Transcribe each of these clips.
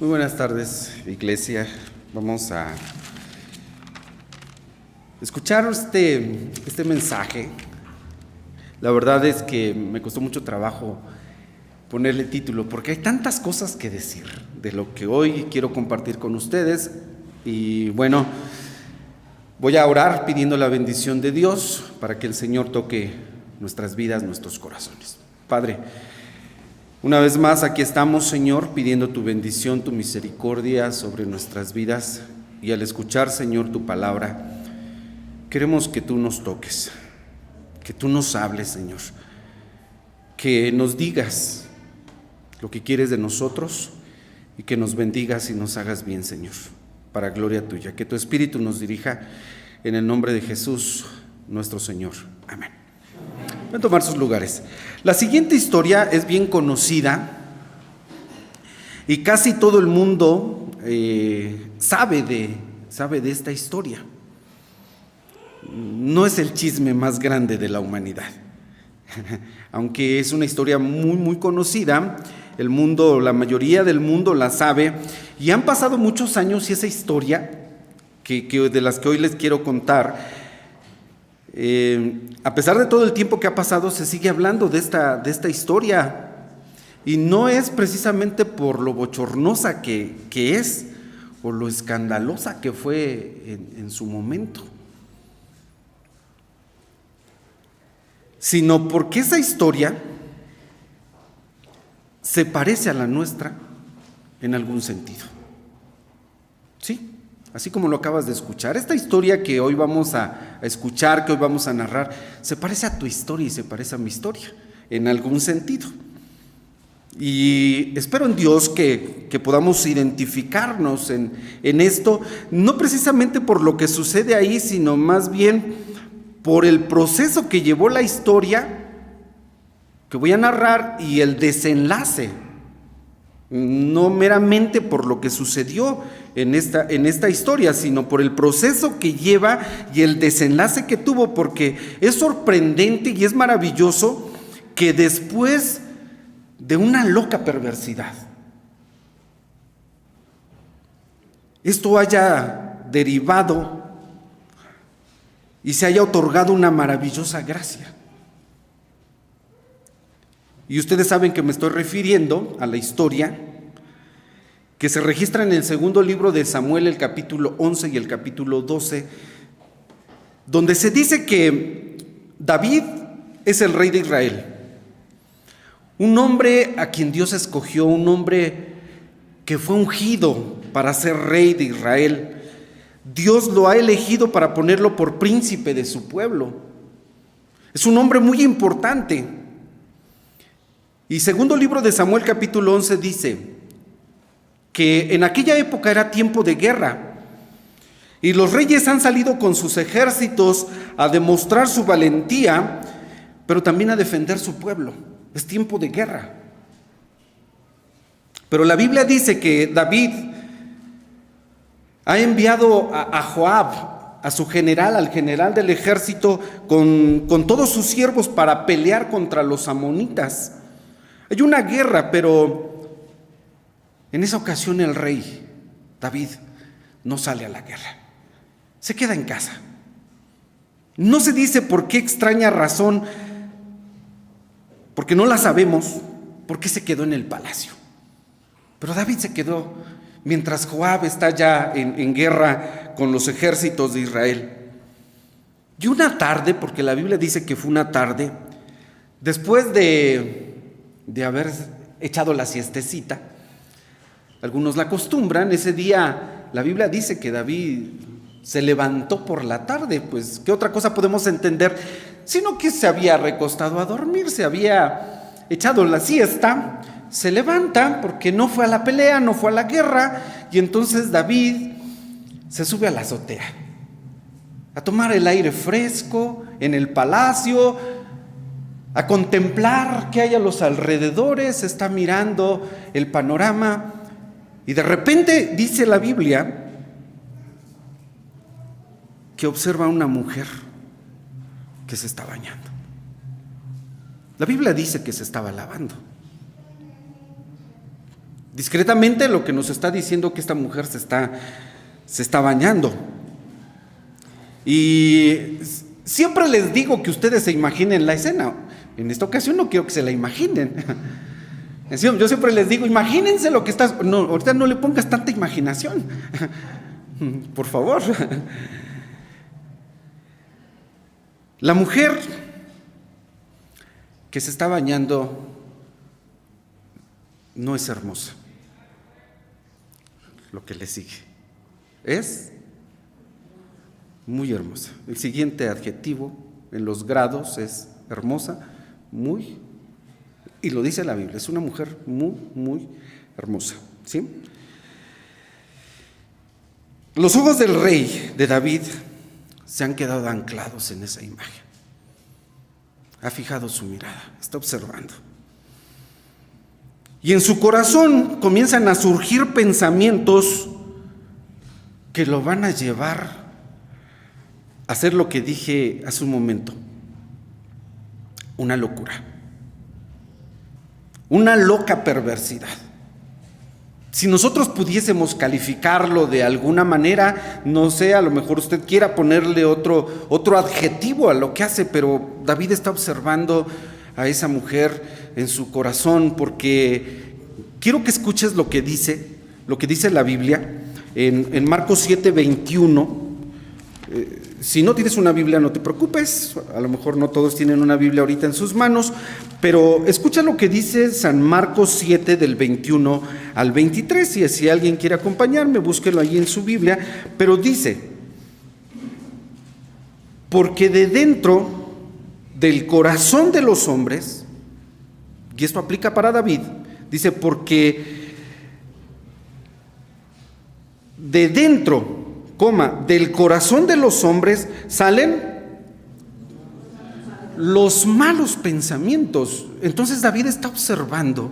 Muy buenas tardes, iglesia. Vamos a escuchar este mensaje. La verdad es que me costó mucho trabajo ponerle título, porque hay tantas cosas que decir de lo que hoy quiero compartir con ustedes. Y bueno, voy a orar pidiendo la bendición de Dios para que el Señor toque nuestras vidas, nuestros corazones. Padre, una vez más aquí estamos, Señor, pidiendo tu bendición, tu misericordia sobre nuestras vidas, y al escuchar, Señor, tu palabra, queremos que tú nos toques, que tú nos hables, Señor, que nos digas lo que quieres de nosotros y que nos bendigas y nos hagas bien, Señor, para gloria tuya. Que tu Espíritu nos dirija en el nombre de Jesús, nuestro Señor. Amén. Pueden tomar sus lugares. La siguiente historia es bien conocida y casi todo el mundo sabe de esta historia. No es el chisme más grande de la humanidad, aunque es una historia muy, muy conocida. El mundo, la mayoría del mundo la sabe, y han pasado muchos años y esa historia de las que hoy les quiero contar, a pesar de todo el tiempo que ha pasado, se sigue hablando de esta historia, y no es precisamente por lo bochornosa que es o lo escandalosa que fue en su momento, sino porque esa historia se parece a la nuestra en algún sentido. ¿Sí? Así como lo acabas de escuchar, esta historia que hoy vamos a escuchar, que hoy vamos a narrar, se parece a tu historia y se parece a mi historia, en algún sentido. Y espero en Dios que podamos identificarnos en esto, no precisamente por lo que sucede ahí, sino más bien por el proceso que llevó la historia que voy a narrar y el desenlace. No meramente por lo que sucedió en esta historia, sino por el proceso que lleva y el desenlace que tuvo, porque es sorprendente y es maravilloso que después de una loca perversidad, esto haya derivado y se haya otorgado una maravillosa gracia. Y ustedes saben que me estoy refiriendo a la historia que se registra en el segundo libro de Samuel, el capítulo 11 y el capítulo 12, donde se dice que David es el rey de Israel, un hombre a quien Dios escogió, un hombre que fue ungido para ser rey de Israel. Dios lo ha elegido para ponerlo por príncipe de su pueblo. Es un hombre muy importante. Y segundo libro de Samuel, capítulo 11, dice que en aquella época era tiempo de guerra y los reyes han salido con sus ejércitos a demostrar su valentía, pero también a defender su pueblo. Es tiempo de guerra. Pero la Biblia dice que David ha enviado a Joab, a su general, al general del ejército, con todos sus siervos para pelear contra los amonitas. Hay una guerra, pero en esa ocasión el rey David no sale a la guerra, se queda en casa. No se dice por qué extraña razón, porque no la sabemos, por qué se quedó en el palacio. Pero David se quedó mientras Joab está ya en guerra con los ejércitos de Israel. Y una tarde, porque la Biblia dice que fue una tarde, después de haber echado la siestecita, algunos la acostumbran, ese día la Biblia dice que David se levantó por la tarde. Pues ¿qué otra cosa podemos entender? Sino que se había recostado a dormir, se había echado la siesta, se levanta porque no fue a la pelea, no fue a la guerra, y entonces David se sube a la azotea a tomar el aire fresco en el palacio, a contemplar qué hay a los alrededores, está mirando el panorama, y de repente dice la Biblia que observa a una mujer que se está bañando. La Biblia dice que se estaba lavando. Discretamente lo que nos está diciendo que esta mujer se está bañando. Y siempre les digo que ustedes se imaginen la escena. En esta ocasión no quiero que se la imaginen. Yo siempre les digo, imagínense lo que estás... No, ahorita no le pongas tanta imaginación. Por favor. La mujer que se está bañando no es hermosa. Lo que le sigue es muy hermosa. El siguiente adjetivo en los grados es hermosa, muy, y lo dice la Biblia, es una mujer muy, muy hermosa, ¿sí? Los ojos del rey de David se han quedado anclados en esa imagen. Ha fijado su mirada, está observando. Y en su corazón comienzan a surgir pensamientos que lo van a llevar a hacer lo que dije hace un momento, una locura, una loca perversidad. Si nosotros pudiésemos calificarlo de alguna manera, no sé, a lo mejor usted quiera ponerle otro adjetivo a lo que hace, pero David está observando a esa mujer en su corazón, porque quiero que escuches lo que dice la Biblia en Marcos 7:21. Si no tienes una Biblia, no te preocupes, a lo mejor no todos tienen una Biblia ahorita en sus manos, pero escucha lo que dice San Marcos 7 del 21 al 23, y si alguien quiere acompañarme, búsquelo allí en su Biblia, pero dice: porque de dentro del corazón de los hombres, y esto aplica para David, dice, porque de dentro, del corazón de los hombres salen los malos pensamientos. Entonces David está observando,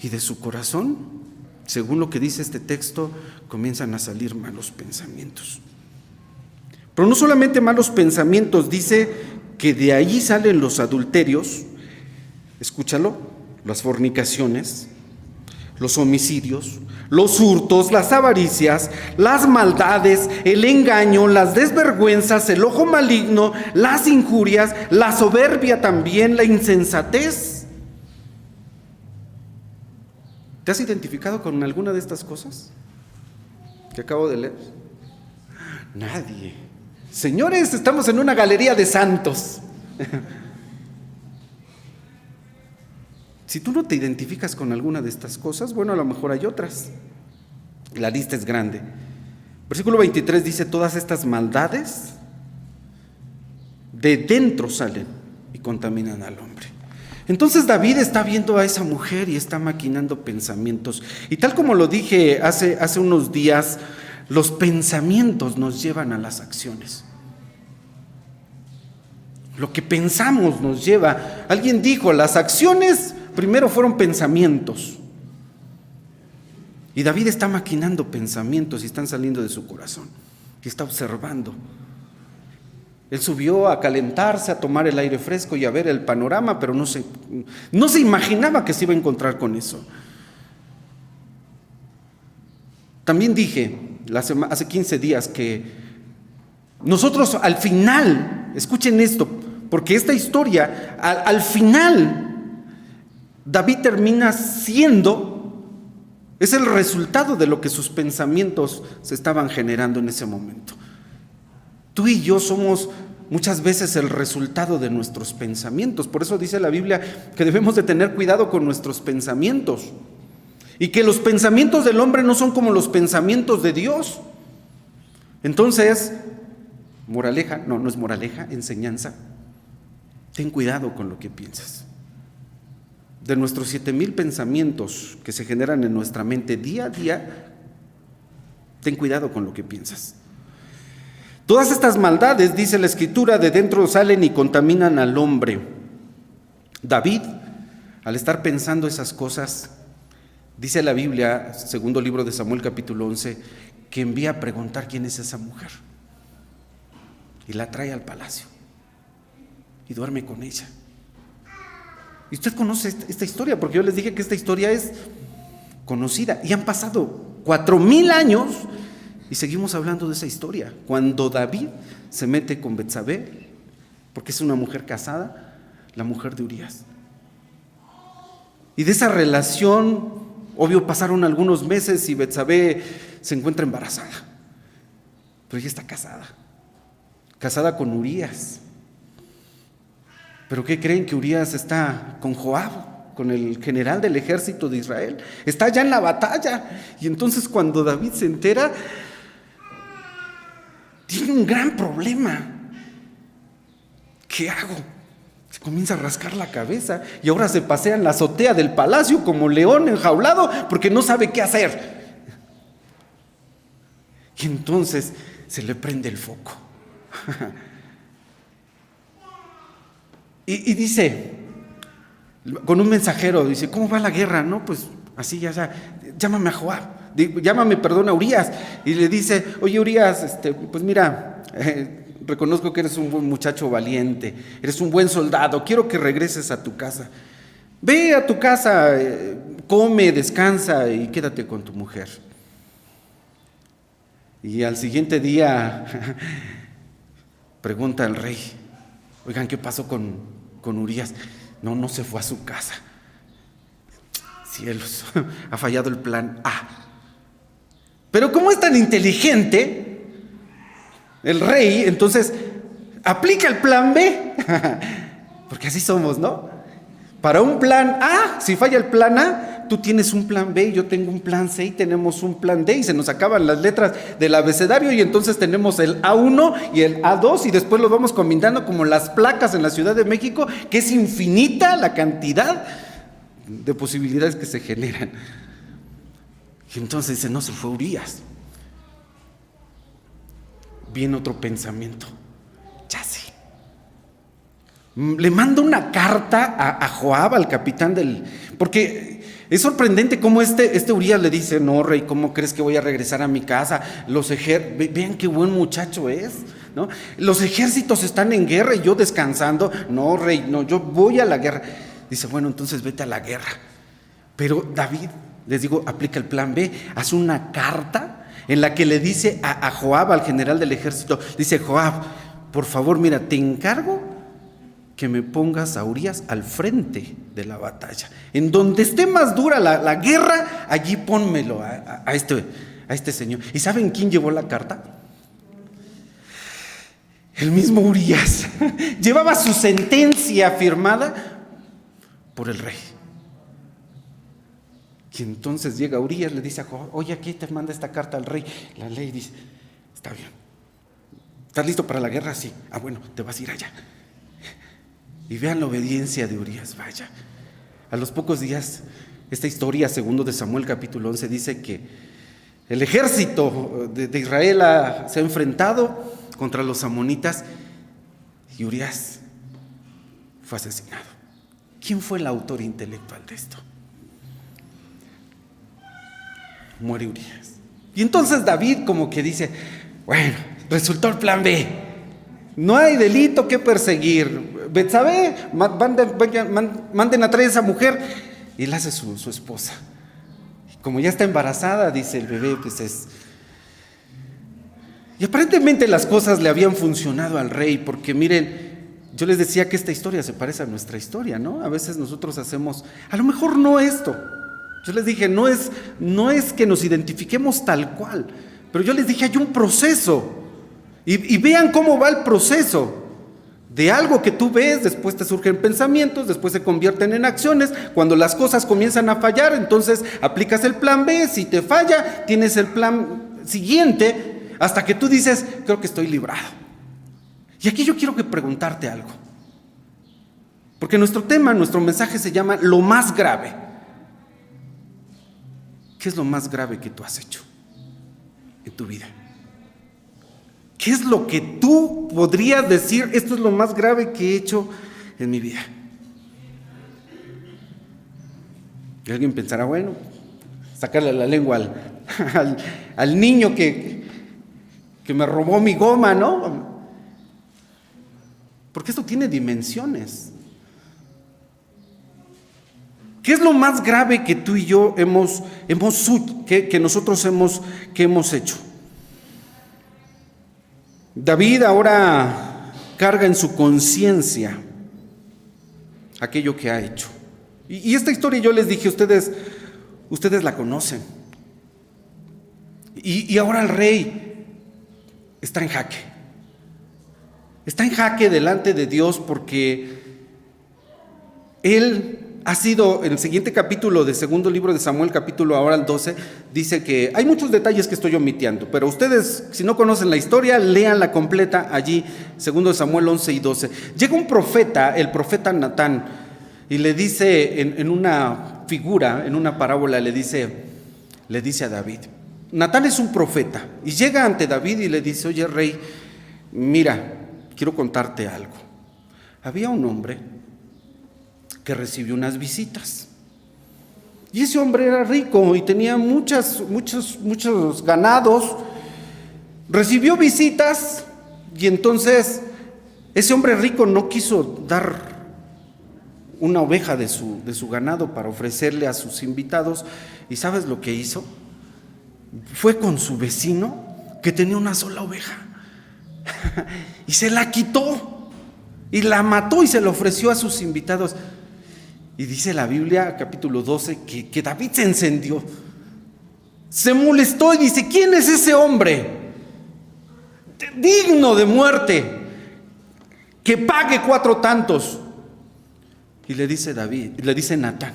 y de su corazón, según lo que dice este texto, comienzan a salir malos pensamientos. Pero no solamente malos pensamientos, dice que de ahí salen los adulterios, escúchalo, las fornicaciones, los homicidios, los hurtos, las avaricias, las maldades, el engaño, las desvergüenzas, el ojo maligno, las injurias, la soberbia también, la insensatez. ¿Te has identificado con alguna de estas cosas que acabo de leer? Nadie. Señores, estamos en una galería de santos. Si tú no te identificas con alguna de estas cosas, bueno, a lo mejor hay otras. La lista es grande. Versículo 23 dice: todas estas maldades de dentro salen y contaminan al hombre. Entonces David está viendo a esa mujer y está maquinando pensamientos. Y tal como lo dije hace unos días, los pensamientos nos llevan a las acciones. Lo que pensamos nos lleva. Alguien dijo, las acciones primero fueron pensamientos. Y David está maquinando pensamientos y están saliendo de su corazón. Y está observando. Él subió a calentarse, a tomar el aire fresco y a ver el panorama, pero no se imaginaba que se iba a encontrar con eso. También dije hace 15 días que nosotros al final, escuchen esto, porque esta historia, al final, David termina siendo, es el resultado de lo que sus pensamientos se estaban generando en ese momento. Tú y yo somos muchas veces el resultado de nuestros pensamientos. Por eso dice la Biblia que debemos de tener cuidado con nuestros pensamientos. Y que los pensamientos del hombre no son como los pensamientos de Dios. Entonces, moraleja, no es moraleja, enseñanza. Ten cuidado con lo que piensas. De nuestros 7,000 pensamientos que se generan en nuestra mente día a día, ten cuidado con lo que piensas. Todas estas maldades, dice la Escritura, de dentro salen y contaminan al hombre. David, al estar pensando esas cosas, dice la Biblia, segundo libro de Samuel, capítulo 11, que envía a preguntar quién es esa mujer. Y la trae al palacio. Y duerme con ella. Y usted conoce esta historia, porque yo les dije que esta historia es conocida. Y han pasado 4000 años y seguimos hablando de esa historia. Cuando David se mete con Betsabé, porque es una mujer casada, la mujer de Urías. Y de esa relación, obvio, pasaron algunos meses y Betsabé se encuentra embarazada. Pero ella está casada con Urías. ¿Pero qué creen? Que Urías está con Joab, con el general del ejército de Israel. Está ya en la batalla. Y entonces cuando David se entera, tiene un gran problema. ¿Qué hago? Se comienza a rascar la cabeza y ahora se pasea en la azotea del palacio como león enjaulado porque no sabe qué hacer. Y entonces se le prende el foco. y dice, con un mensajero, dice, ¿cómo va la guerra? No, pues así ya, llámame a Joab, a Urías. Y le dice, oye Urías, pues mira, reconozco que eres un buen muchacho valiente, eres un buen soldado, quiero que regreses a tu casa. Ve a tu casa, come, descansa y quédate con tu mujer. Y al siguiente día pregunta al rey, oigan, ¿qué pasó con Urías? No se fue a su casa. Cielos, ha fallado el plan A. Pero como es tan inteligente el rey, entonces aplica el plan B, porque así somos, ¿no? Para un plan A, si falla el plan A, tú tienes un plan B, yo tengo un plan C y tenemos un plan D y se nos acaban las letras del abecedario y entonces tenemos el A1 y el A2 y después los vamos combinando como las placas en la Ciudad de México, que es infinita la cantidad de posibilidades que se generan. Y entonces dice, no, se fue Urías. Viene otro pensamiento, ya sé. Le manda una carta a Joab, al capitán porque es sorprendente cómo este Urías le dice, no, rey, ¿cómo crees que voy a regresar a mi casa? Vean qué buen muchacho es, ¿no? Los ejércitos están en guerra y yo descansando. No, rey, no, yo voy a la guerra. Dice, bueno, entonces vete a la guerra. Pero David, les digo, aplica el plan B, hace una carta en la que le dice a Joab, al general del ejército, dice, Joab, por favor, mira, te encargo que me pongas a Urías al frente de la batalla. En donde esté más dura la guerra, allí pónmelo a este señor. ¿Y saben quién llevó la carta? El mismo Urías. Llevaba su sentencia firmada por el rey. Y entonces llega Urías, le dice a Joab, oye, aquí te manda esta carta al rey. La ley dice, está bien. ¿Estás listo para la guerra? Sí. Ah, bueno, te vas a ir allá. Y vean la obediencia de Urías, vaya. A los pocos días, esta historia, segundo de Samuel capítulo 11, dice que el ejército de Israel se ha enfrentado contra los amonitas y Urías fue asesinado. ¿Quién fue el autor intelectual de esto? Muere Urías. Y entonces David como que dice, bueno, resultó el plan B. No hay delito que perseguir. Betsabé, manden a traer a esa mujer y la hace su esposa. Y como ya está embarazada, dice el bebé, pues es... Y aparentemente las cosas le habían funcionado al rey, porque miren, yo les decía que esta historia se parece a nuestra historia, ¿no? A veces nosotros hacemos, a lo mejor no esto. Yo les dije, no es que nos identifiquemos tal cual, pero yo les dije, hay un proceso. Y vean cómo va el proceso. De algo que tú ves, después te surgen pensamientos, después se convierten en acciones. Cuando las cosas comienzan a fallar, entonces aplicas el plan B. Si te falla, tienes el plan siguiente, hasta que tú dices, creo que estoy librado. Y aquí yo quiero preguntarte algo. Porque nuestro mensaje se llama lo más grave. ¿Qué es lo más grave que tú has hecho en tu vida? ¿Qué es lo que tú podrías decir, esto es lo más grave que he hecho en mi vida? Y alguien pensará, bueno, sacarle la lengua al niño que me robó mi goma, ¿no? Porque esto tiene dimensiones. ¿Qué es lo más grave que tú y yo que nosotros hemos hecho? David ahora carga en su conciencia aquello que ha hecho. Y esta historia yo les dije, ustedes la conocen. Y ahora el rey está en jaque. Está en jaque delante de Dios porque él ha sido, en el siguiente capítulo del segundo libro de Samuel, capítulo ahora el 12, dice que hay muchos detalles que estoy omitiendo, pero ustedes, si no conocen la historia, léanla completa allí, segundo de Samuel 11 y 12. Llega un profeta, el profeta Natán, y le dice en una figura, en una parábola, le dice a David. Natán es un profeta, y llega ante David y le dice: oye, rey, mira, quiero contarte algo. Había un hombre que recibió unas visitas. Y ese hombre era rico y tenía muchos ganados. Recibió visitas y entonces ese hombre rico no quiso dar una oveja de su ganado para ofrecerle a sus invitados. ¿Y sabes lo que hizo? Fue con su vecino que tenía una sola oveja y se la quitó y la mató y se la ofreció a sus invitados. Y dice la Biblia, capítulo 12, que David se encendió, se molestó y dice: ¿quién es ese hombre digno de muerte que pague 4 tantos? Y le dice Natán: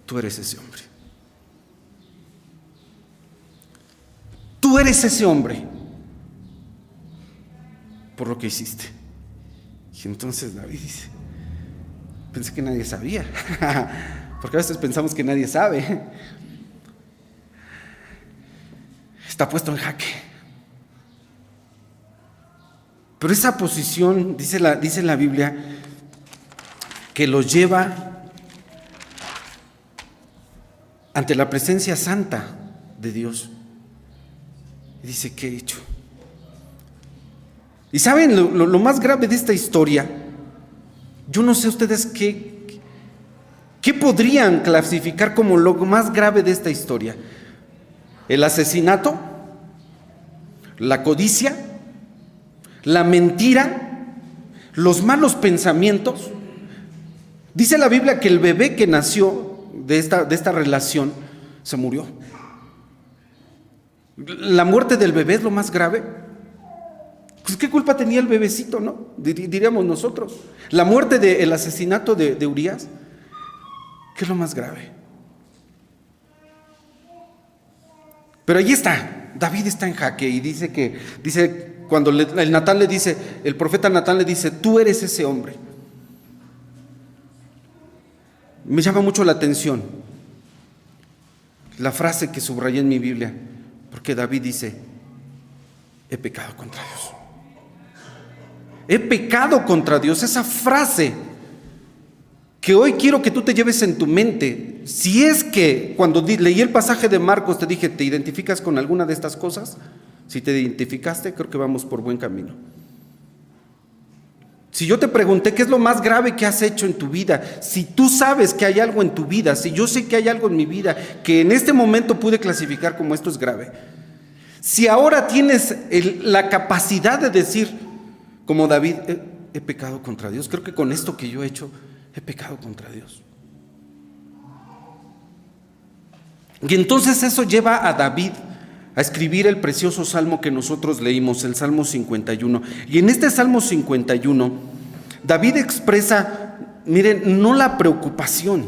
tú eres ese hombre. Tú eres ese hombre por lo que hiciste. Y entonces David dice: pensé que nadie sabía, porque a veces pensamos que nadie sabe. Está puesto en jaque. Pero esa posición, dice la Biblia, que los lleva ante la presencia santa de Dios. Y dice: ¿qué he hecho? Y saben lo más grave de esta historia. Yo no sé ustedes qué podrían clasificar como lo más grave de esta historia. El asesinato, la codicia, la mentira, los malos pensamientos. Dice la Biblia que el bebé que nació de esta relación se murió. La muerte del bebé es lo más grave. Pues ¿qué culpa tenía el bebecito, no? Diríamos nosotros. La muerte del asesinato de Urías, ¿qué es lo más grave? Pero ahí está, David está en jaque y dice cuando el profeta Natán le dice: tú eres ese hombre. Me llama mucho la atención la frase que subrayé en mi Biblia, porque David dice: he pecado contra Dios. He pecado contra Dios. Esa frase que hoy quiero que tú te lleves en tu mente. Si es que cuando leí el pasaje de Marcos te dije: ¿te identificas con alguna de estas cosas? Si te identificaste, creo que vamos por buen camino. Si yo te pregunté qué es lo más grave que has hecho en tu vida, si tú sabes que hay algo en tu vida, si yo sé que hay algo en mi vida que en este momento pude clasificar como esto es grave, si ahora tienes la capacidad de decir como David: he pecado contra Dios, creo que con esto que yo he hecho he pecado contra Dios. Y entonces eso lleva a David a escribir el precioso salmo que nosotros leímos, el Salmo 51. Y en este Salmo 51, David expresa, miren, no la preocupación,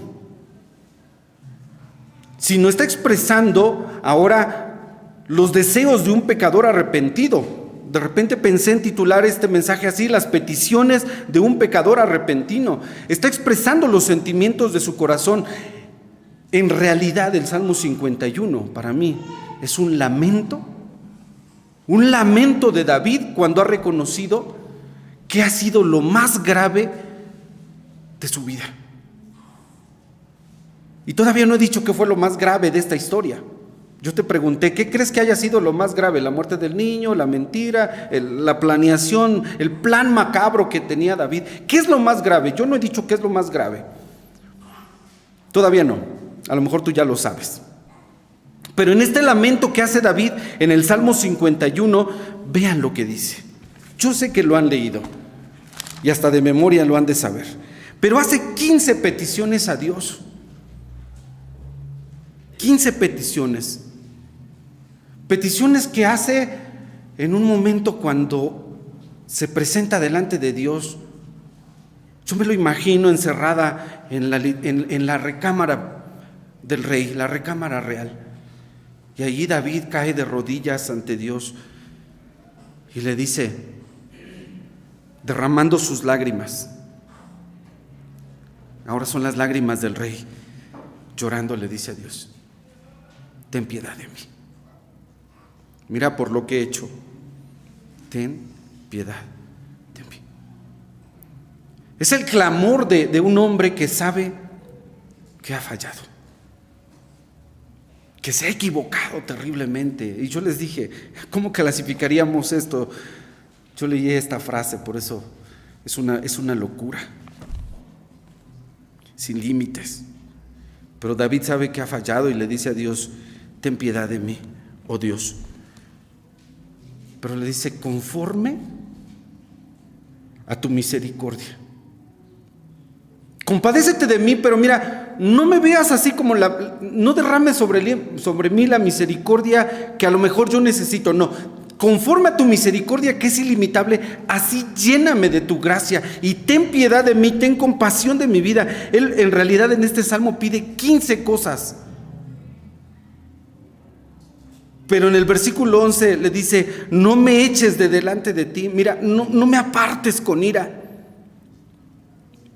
sino está expresando ahora los deseos de un pecador arrepentido. De repente pensé en titular este mensaje así: las peticiones de un pecador arrepentino. Está expresando los sentimientos de su corazón. En realidad el Salmo 51 para mí es un lamento de David cuando ha reconocido que ha sido lo más grave de su vida. Y todavía no he dicho qué fue lo más grave de esta historia. Yo te pregunté: ¿qué crees que haya sido lo más grave? ¿La muerte del niño, la mentira, la planeación, el plan macabro que tenía David? ¿Qué es lo más grave? Yo no he dicho qué es lo más grave. Todavía no, a lo mejor tú ya lo sabes. Pero en este lamento que hace David en el Salmo 51, vean lo que dice. Yo sé que lo han leído y hasta de memoria lo han de saber. Pero hace 15 peticiones a Dios. 15 peticiones. Peticiones que hace en un momento cuando se presenta delante de Dios. Yo me lo imagino encerrada en la recámara del rey, la recámara real. Y allí David cae de rodillas ante Dios y le dice, derramando sus lágrimas. Ahora son las lágrimas del rey. Llorando le dice a Dios, ten piedad de mí. Mira por lo que he hecho. Ten piedad de mí. Es el clamor de un hombre que sabe que ha fallado, que se ha equivocado terriblemente. Y yo les dije, ¿cómo clasificaríamos esto? Yo leí esta frase, por eso es una locura, sin límites. Pero David sabe que ha fallado y le dice a Dios, ten piedad de mí, oh Dios. Pero le dice, conforme a tu misericordia. Compadécete de mí, pero mira, no me veas así como no derrames sobre mí la misericordia que a lo mejor yo necesito, no. Conforme a tu misericordia que es ilimitable, así lléname de tu gracia y ten piedad de mí, ten compasión de mi vida. Él en realidad en este salmo pide 15 cosas. Pero en el versículo 11 le dice, no me eches de delante de ti, mira, no me apartes con ira.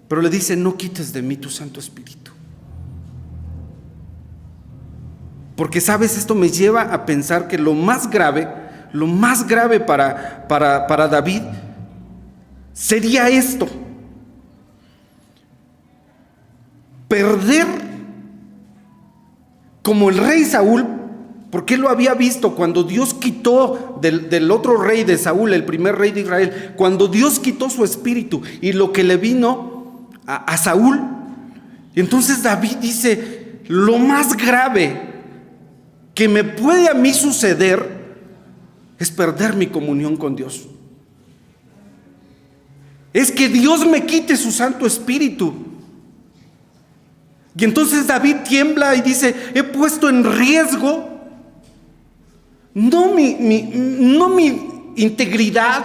Pero le dice, no quites de mí tu Santo Espíritu. Porque sabes, esto me lleva a pensar que lo más grave para David sería esto: perder como el rey Saúl, porque él lo había visto cuando Dios quitó del otro rey de Saúl, el primer rey de Israel, cuando Dios quitó su espíritu y lo que le vino a Saúl. Y entonces David dice, lo más grave que me puede a mí suceder es perder mi comunión con Dios. Es que Dios me quite su Santo Espíritu. Y entonces David tiembla y dice, he puesto en riesgo no mi integridad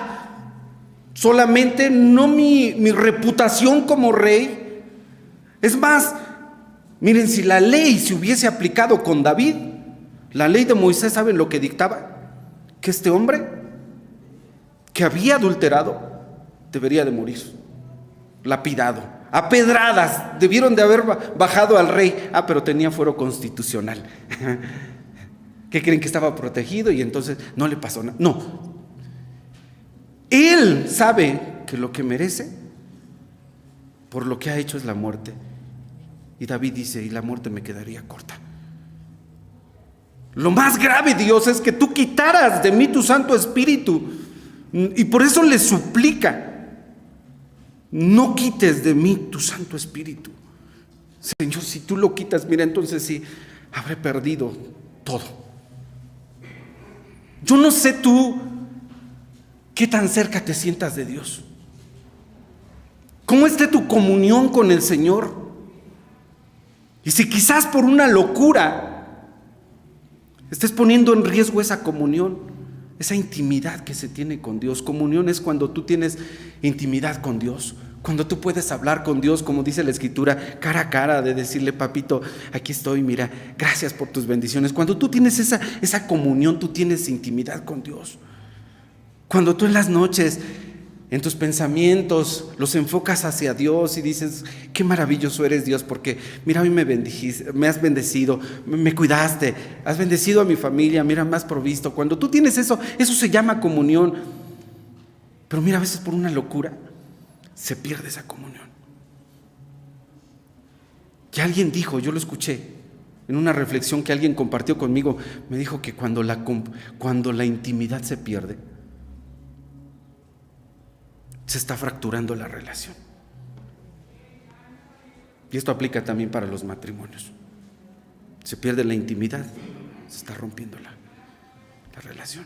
solamente, no mi reputación como rey. Es más, miren, si la ley se hubiese aplicado con David, la ley de Moisés, ¿saben lo que dictaba? Que este hombre que había adulterado debería de morir, lapidado, a pedradas. Debieron de haber bajado al rey. Pero tenía fuero constitucional. ¿Qué creen? Que estaba protegido y entonces no le pasó nada. No, él sabe que lo que merece por lo que ha hecho es la muerte. Y David dice, y la muerte me quedaría corta. Lo más grave, Dios, es que tú quitaras de mí tu Santo Espíritu. Y por eso le suplica, no quites de mí tu Santo Espíritu. Señor, si tú lo quitas, mira, entonces sí, habré perdido todo. Yo no sé tú qué tan cerca te sientas de Dios, cómo esté tu comunión con el Señor. Y si quizás por una locura estés poniendo en riesgo esa comunión, esa intimidad que se tiene con Dios. Comunión es cuando tú tienes intimidad con Dios, cuando tú puedes hablar con Dios, como dice la Escritura, cara a cara, de decirle, papito, aquí estoy, mira, gracias por tus bendiciones. Cuando tú tienes esa comunión, tú tienes intimidad con Dios. Cuando tú en las noches, en tus pensamientos, los enfocas hacia Dios y dices, qué maravilloso eres, Dios, porque mira, hoy me has bendecido, me cuidaste, has bendecido a mi familia, mira, me has provisto. Cuando tú tienes eso se llama comunión. Pero mira, a veces por una locura se pierde esa comunión. Que alguien dijo, yo lo escuché en una reflexión que alguien compartió conmigo, me dijo que cuando la intimidad se pierde, se está fracturando la relación. Y esto aplica también para los matrimonios. Se pierde la intimidad, se está rompiendo la relación.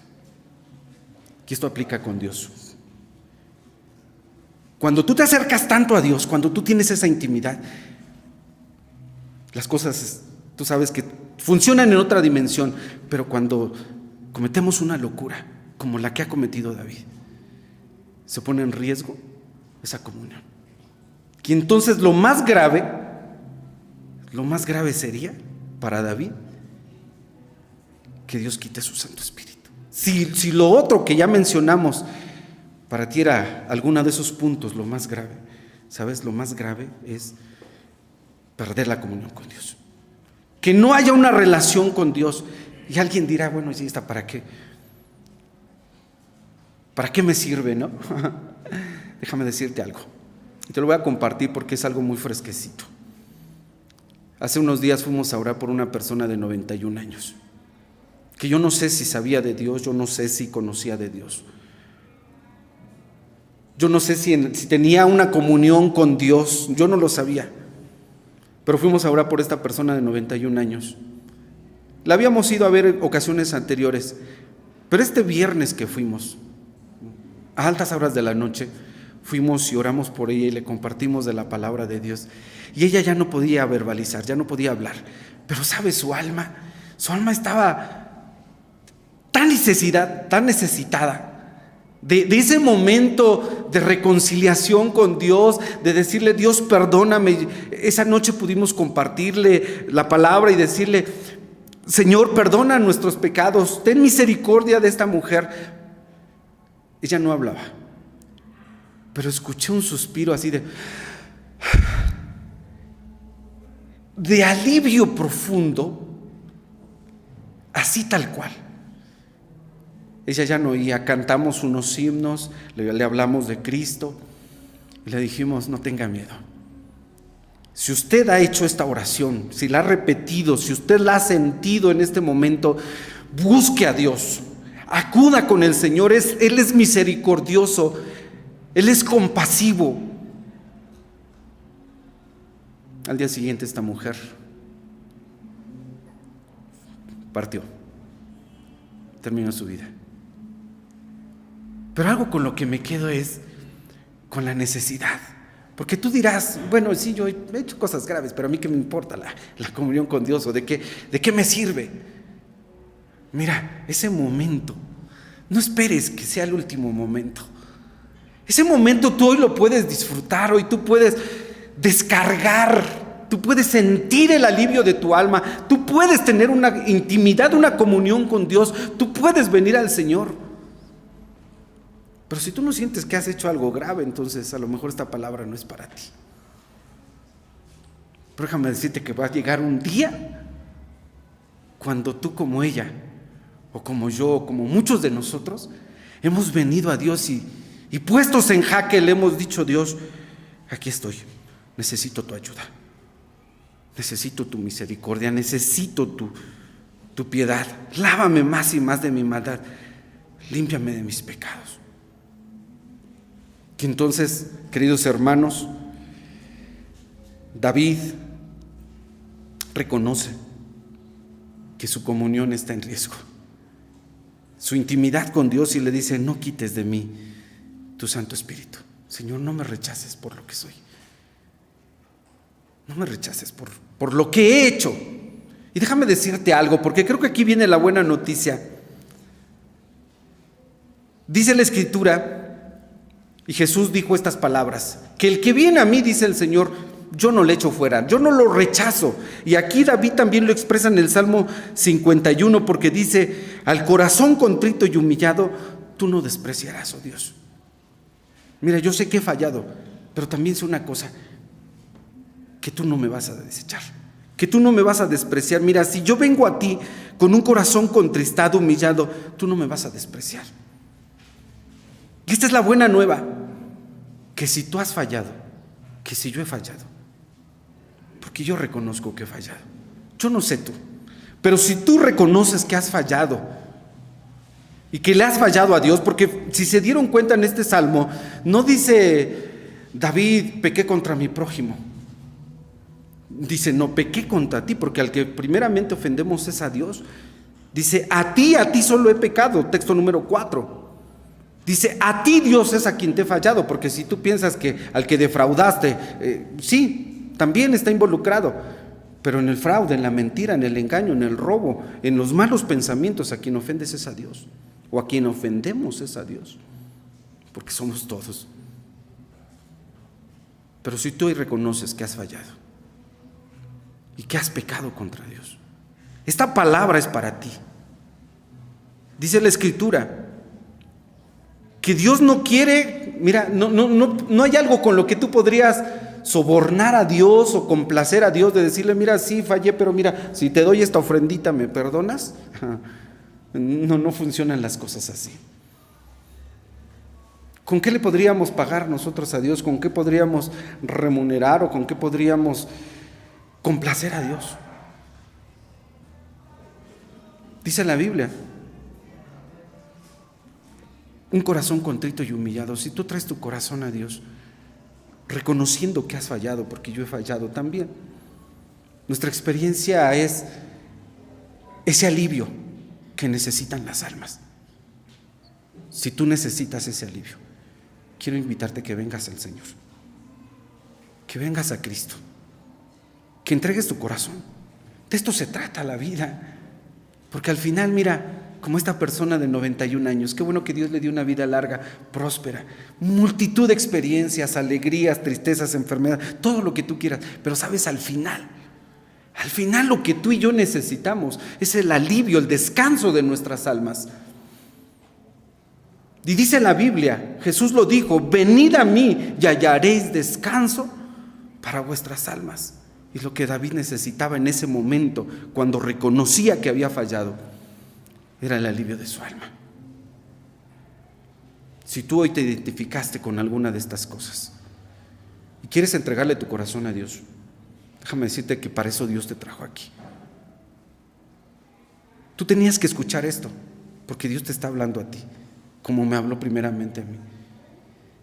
Y esto aplica con Dios. Cuando tú te acercas tanto a Dios, cuando tú tienes esa intimidad, las cosas, tú sabes que funcionan en otra dimensión, pero cuando cometemos una locura, como la que ha cometido David, se pone en riesgo esa comunión. Y entonces lo más grave sería para David que Dios quite su Santo Espíritu. Si lo otro que ya mencionamos para ti era alguno de esos puntos, lo más grave, ¿sabes? Lo más grave es perder la comunión con Dios. Que no haya una relación con Dios. Y alguien dirá, bueno, ¿y esta para qué? ¿Para qué me sirve, no? Déjame decirte algo. Y te lo voy a compartir porque es algo muy fresquecito. Hace unos días fuimos a orar por una persona de 91 años. Que yo no sé si sabía de Dios, yo no sé si conocía de Dios. Yo no sé si tenía una comunión con Dios, yo no lo sabía. Pero fuimos a orar por esta persona de 91 años. La habíamos ido a ver ocasiones anteriores, pero este viernes que fuimos, a altas horas de la noche, fuimos y oramos por ella y le compartimos de la palabra de Dios. Y ella ya no podía verbalizar, ya no podía hablar. Pero ¿sabe? Su alma estaba tan necesitada de ese momento de reconciliación con Dios, de decirle, Dios, perdóname. Esa noche pudimos compartirle la palabra y decirle, Señor, perdona nuestros pecados, ten misericordia de esta mujer. Ella no hablaba, pero escuché un suspiro así de alivio profundo, así tal cual. Ella ya no oía, cantamos unos himnos, le hablamos de Cristo y le dijimos, no tenga miedo. Si usted ha hecho esta oración, si la ha repetido, si usted la ha sentido en este momento, busque a Dios, acuda con el Señor. Él es misericordioso, Él es compasivo. Al día siguiente esta mujer partió, terminó su vida. Pero algo con lo que me quedo es con la necesidad. Porque tú dirás, bueno, sí, yo he hecho cosas graves, pero a mí qué me importa la comunión con Dios, o de qué me sirve. Mira, ese momento, no esperes que sea el último momento. Ese momento tú hoy lo puedes disfrutar, hoy tú puedes descargar, tú puedes sentir el alivio de tu alma, tú puedes tener una intimidad, una comunión con Dios, tú puedes venir al Señor. Pero si tú no sientes que has hecho algo grave, entonces a lo mejor esta palabra no es para ti. Pero déjame decirte que va a llegar un día cuando tú, como ella, o como yo, o como muchos de nosotros, hemos venido a Dios y puestos en jaque le hemos dicho, Dios, aquí estoy, necesito tu ayuda, necesito tu misericordia, necesito tu piedad, lávame más y más de mi maldad, límpiame de mis pecados. Y entonces, queridos hermanos, David reconoce que su comunión está en riesgo, su intimidad con Dios, y le dice, no quites de mí tu Santo Espíritu. Señor, no me rechaces por lo que soy, no me rechaces por lo que he hecho. Y déjame decirte algo, porque creo que aquí viene la buena noticia. Dice la Escritura, y Jesús dijo estas palabras, que el que viene a mí, dice el Señor, yo no le echo fuera, yo no lo rechazo. Y aquí David también lo expresa en el Salmo 51, porque dice, al corazón contrito y humillado, tú no despreciarás, oh Dios. Mira, yo sé que he fallado, pero también sé una cosa, que tú no me vas a desechar, que tú no me vas a despreciar. Mira, si yo vengo a ti con un corazón contristado, humillado, tú no me vas a despreciar. Y esta es la buena nueva, que si tú has fallado, que si yo he fallado, porque yo reconozco que he fallado, yo no sé tú, pero si tú reconoces que has fallado y que le has fallado a Dios, porque si se dieron cuenta en este salmo, no dice David, pequé contra mi prójimo, Dice, no pequé contra ti, porque al que primeramente ofendemos es a Dios. Dice, a ti solo he pecado, texto número 4. Dice, a ti Dios es a quien te he fallado, porque si tú piensas que al que defraudaste, sí, también está involucrado, pero en el fraude, en la mentira, en el engaño, en el robo, en los malos pensamientos, a quien ofendes es a Dios, o a quien ofendemos es a Dios, porque somos todos. Pero si tú hoy reconoces que has fallado y que has pecado contra Dios, esta palabra es para ti. Dice la Escritura que Dios no quiere, mira, no hay algo con lo que tú podrías sobornar a Dios o complacer a Dios, de decirle, mira, sí fallé, pero mira, si te doy esta ofrendita, ¿me perdonas? No funcionan las cosas así. ¿Con qué le podríamos pagar nosotros a Dios? ¿Con qué podríamos remunerar o con qué podríamos complacer a Dios? Dice la Biblia, un corazón contrito y humillado. Si tú traes tu corazón a Dios, reconociendo que has fallado, porque yo he fallado también, nuestra experiencia es ese alivio que necesitan las almas. Si tú necesitas ese alivio, quiero invitarte a que vengas al Señor, que vengas a Cristo, que entregues tu corazón. De esto se trata la vida, porque al final, mira, como esta persona de 91 años, qué bueno que Dios le dio una vida larga, próspera, multitud de experiencias, alegrías, tristezas, enfermedades, todo lo que tú quieras, pero sabes, al final lo que tú y yo necesitamos es el alivio, el descanso de nuestras almas. Y dice la Biblia, Jesús lo dijo, venid a mí y hallaréis descanso para vuestras almas. Y lo que David necesitaba en ese momento, cuando reconocía que había fallado, era el alivio de su alma. Si tú hoy te identificaste con alguna de estas cosas y quieres entregarle tu corazón a Dios, déjame decirte que para eso Dios te trajo aquí. Tú tenías que escuchar esto, porque Dios te está hablando a ti, como me habló primeramente a mí.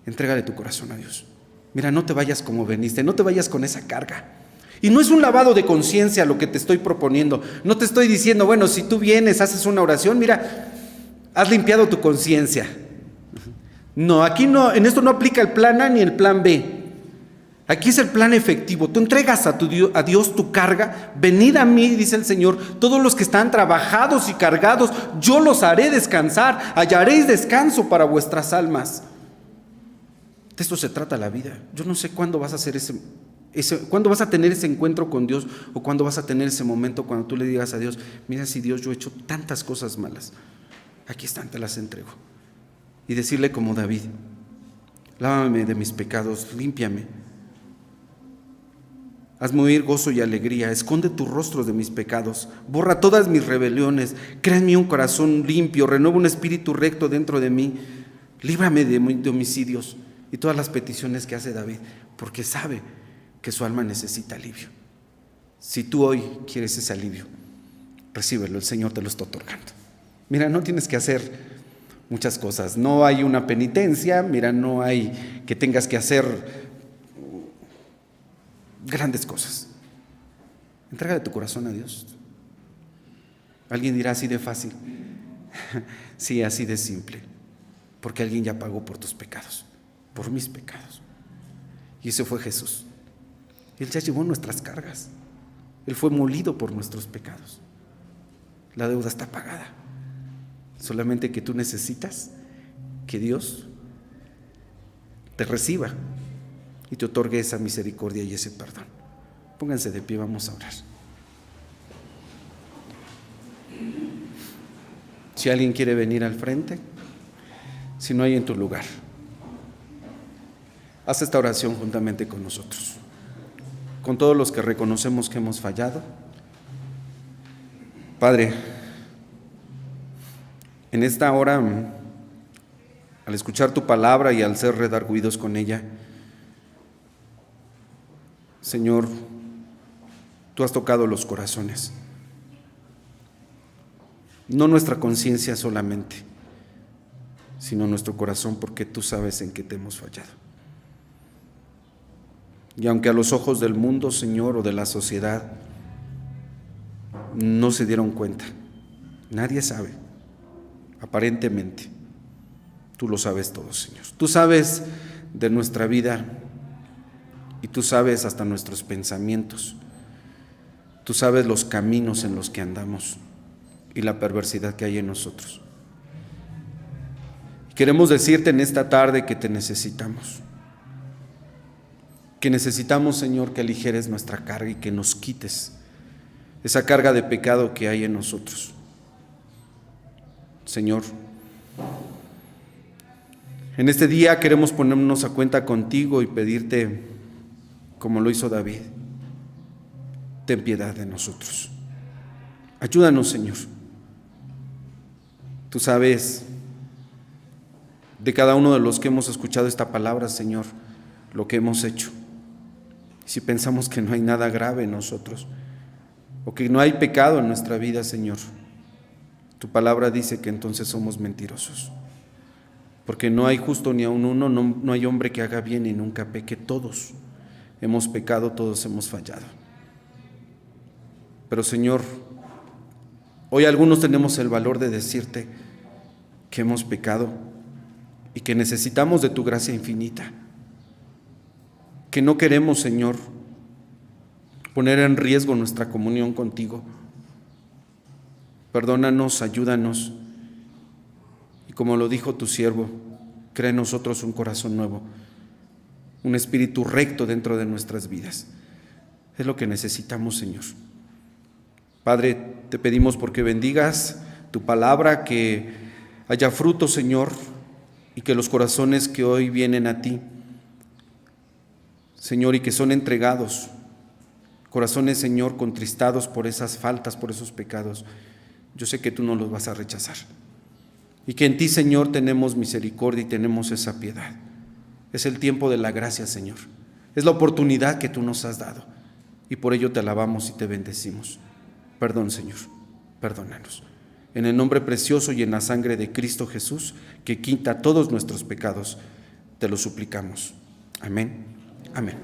Entrégale tu corazón a Dios. Mira, no te vayas como veniste, no te vayas con esa carga. Y no es un lavado de conciencia lo que te estoy proponiendo. No te estoy diciendo, bueno, si tú vienes, haces una oración, mira, has limpiado tu conciencia. No, aquí no, en esto no aplica el plan A ni el plan B. Aquí es el plan efectivo. Tú entregas a Dios tu carga. Venid a mí, dice el Señor, todos los que están trabajados y cargados, yo los haré descansar, hallaréis descanso para vuestras almas. De esto se trata la vida. Yo no sé cuándo vas a hacer cuándo vas a tener ese encuentro con Dios, o cuándo vas a tener ese momento cuando tú le digas a Dios, mira, si Dios, yo he hecho tantas cosas malas, aquí están, te las entrego. Y decirle como David, lávame de mis pecados, límpiame, hazme oír gozo y alegría, esconde tu rostro de mis pecados, borra todas mis rebeliones, crea en mí un corazón limpio, renueva un espíritu recto dentro de mí, líbrame de homicidios. Y todas las peticiones que hace David, porque sabe que su alma necesita alivio. Si tú hoy quieres ese alivio, recíbelo, el Señor te lo está otorgando. Mira, no tienes que hacer muchas cosas, no hay una penitencia, mira, no hay que tengas que hacer grandes cosas. Entrégale tu corazón a Dios. Alguien dirá, así de fácil. Sí, así de simple, porque alguien ya pagó por tus pecados, por mis pecados, y ese fue Jesús. Él ya llevó nuestras cargas. Él fue molido por nuestros pecados. La deuda está pagada. Solamente que tú necesitas que Dios te reciba y te otorgue esa misericordia y ese perdón. Pónganse de pie, vamos a orar. Si alguien quiere venir al frente, si no hay en tu lugar, haz esta oración juntamente con nosotros, con todos los que reconocemos que hemos fallado. Padre, en esta hora, al escuchar tu palabra y al ser redarguidos con ella, Señor, tú has tocado los corazones, no nuestra conciencia solamente, sino nuestro corazón, porque tú sabes en qué te hemos fallado. Y aunque a los ojos del mundo, Señor, o de la sociedad, no se dieron cuenta, nadie sabe, aparentemente, tú lo sabes todo, Señor. Tú sabes de nuestra vida y tú sabes hasta nuestros pensamientos. Tú sabes los caminos en los que andamos y la perversidad que hay en nosotros. Queremos decirte en esta tarde que te necesitamos. Que necesitamos, Señor, que aligeres nuestra carga y que nos quites esa carga de pecado que hay en nosotros. Señor, en este día queremos ponernos a cuenta contigo y pedirte, como lo hizo David, ten piedad de nosotros. Ayúdanos, Señor. Tú sabes de cada uno de los que hemos escuchado esta palabra, Señor, lo que hemos hecho. Si pensamos que no hay nada grave en nosotros o que no hay pecado en nuestra vida, Señor, tu palabra dice que entonces somos mentirosos. Porque no hay justo ni aun uno, no hay hombre que haga bien y nunca peque. Todos hemos pecado, todos hemos fallado. Pero, Señor, hoy algunos tenemos el valor de decirte que hemos pecado y que necesitamos de tu gracia infinita. Que no queremos, Señor, poner en riesgo nuestra comunión contigo. Perdónanos, ayúdanos. Y como lo dijo tu siervo, crea en nosotros un corazón nuevo, un espíritu recto dentro de nuestras vidas. Es lo que necesitamos, Señor. Padre, te pedimos porque bendigas tu palabra, que haya fruto, Señor, y que los corazones que hoy vienen a ti, Señor, y que son entregados, corazones, Señor, contristados por esas faltas, por esos pecados, yo sé que tú no los vas a rechazar. Y que en ti, Señor, tenemos misericordia y tenemos esa piedad. Es el tiempo de la gracia, Señor. Es la oportunidad que tú nos has dado. Y por ello te alabamos y te bendecimos. Perdón, Señor, perdónanos. En el nombre precioso y en la sangre de Cristo Jesús, que quita todos nuestros pecados, te lo suplicamos. Amén. Amén.